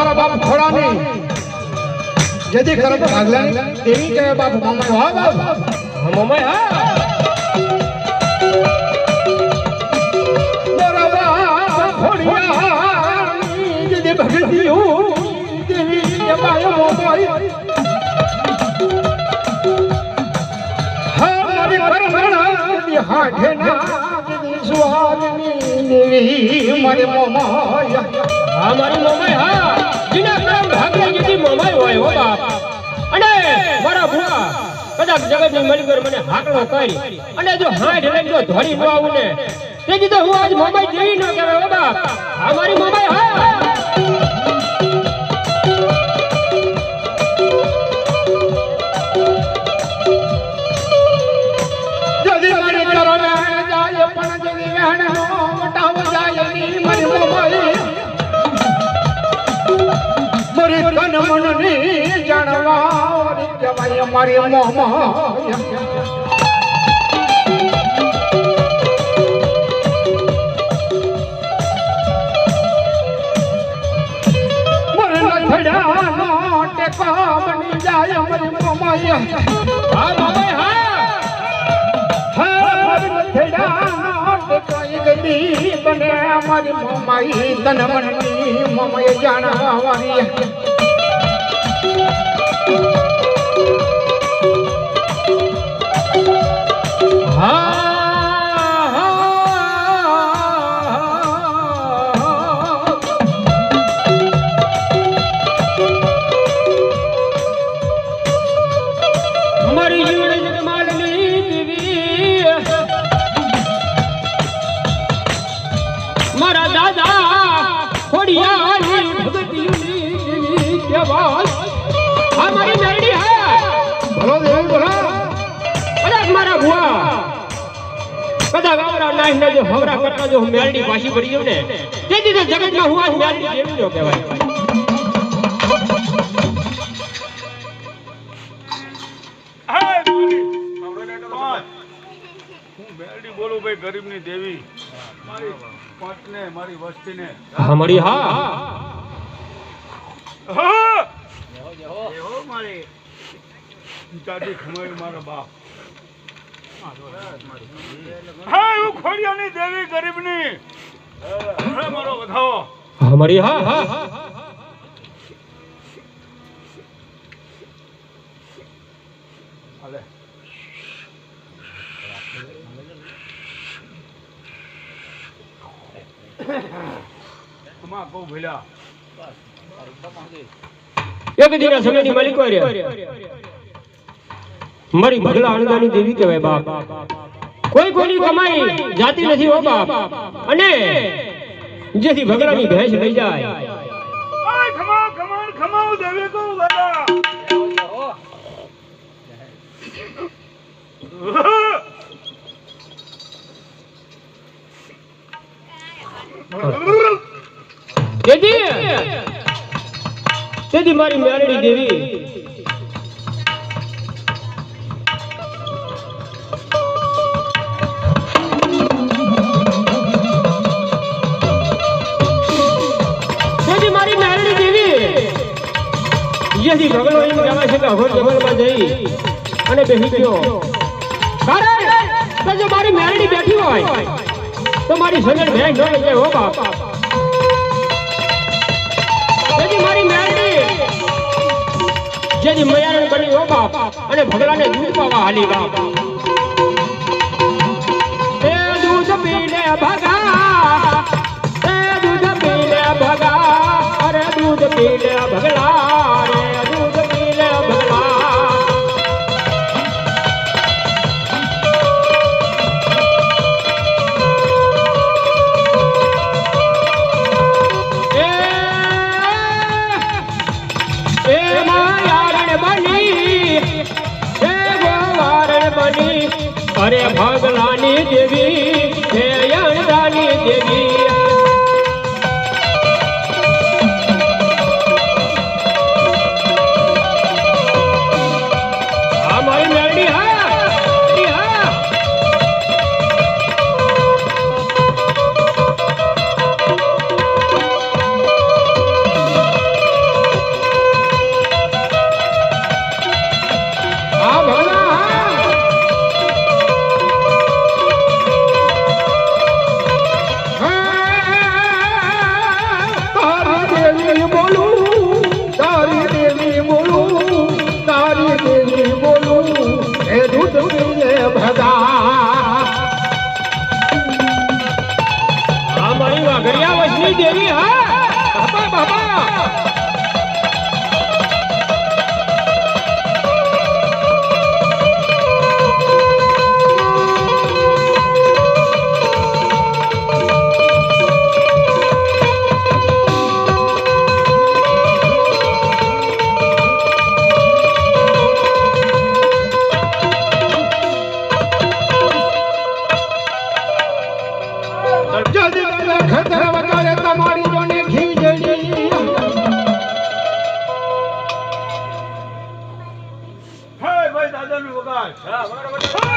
મારા બાપ ખોડાની જેથી કરત ભાગલાની દેવી કહે બાપ મમાય હા બાપ મમાય હા મારા બાપ ખોડિયાની જેથી ભગતી હું દેવી જમાય મમાય હા મારી પરમણા જેથી હાઠે ના દેવી મારી મમાય હા મારી મમાય હા જીના કરમ ભાગ્ય જેથી મમાય હોય હો બાપ અને મારા ભુવા કદાચ જગતની મલિકર મને હાકલો કરી અને જો હાથ લઈને જો ધોરી ન આવું ને તેથી તો હું આજ મમાય જેવી ન કહેવાય હો બાપ હા મારી મમાય હા મારી મોમા બને અમારી મોમાઈ તન મનની મોમાઈ જાણવાની મારા દાદા ખોડિયાની ભગતીની દેવી કહેવાય હા મારી મેરડી હા ભલો દેવી ભલો કદાચ મારા ભુવા કદાચ આવરા નાઈને જો હવરા કરતા જો હું મેરડી પાછી પડી ગયો ને તેથી તો જગતમાં હું આજ મેરડી દેવી જો કહેવાય બોલું ભાઈ ગરીબની દેવી મારી પટને મારી વસ્તીને હા મળી હા હો મારી દાદી ખમાયું મારા બાપ હા હું ખોડિયાની દેવી ગરીબની મારો વધાવો હા મળી હા હા હાલે તમા કહું ભેલા એક દિના સમયની માલિકો રહ્યા મારી ભગલા અણદાની દેવી કહેવાય બાપ કોઈ કોઈની કમાઈ જાતી નથી હો બાપ અને જેથી ભગલાની ભેંસ લઈ જાય ઓય ખમાવ ખમાવ ખમાવ દેવી કહું દાદા તેથી મારી મેરડી દેવી જેથી ભગલો એમ કહેવાય છે કે અઘોર જંગલમાં જઈ અને બેસી ગયો કારણ જો મારી મેરડી બેઠી હોય તો મારી સગડ ભેંસ ન લઈ જાય હો બાપ જેથી મારી મેરડી જેથી મયારણ બની હો બાપ અને ભગલાને દૂધ પાવા હાલી બાપ એ દૂધ પીને ભગા એ દૂધ પીને ભગા અરે દૂધ પીને ભગલા રે દૂધ પીને ભગલા અરે ભગલાની દેવી હે અણદાની દેવી આ મારી મેરડી હા મારી દેવી બોલું એ દૂધ પીએ ભગા આ મારી વાઘરિયા વચની દેવી હા બાપા બાપા ખતર વગાડે તમારી જોને ખીજડી હે ભાઈ દાદાનું વગાડ હા વગાડ વગાડ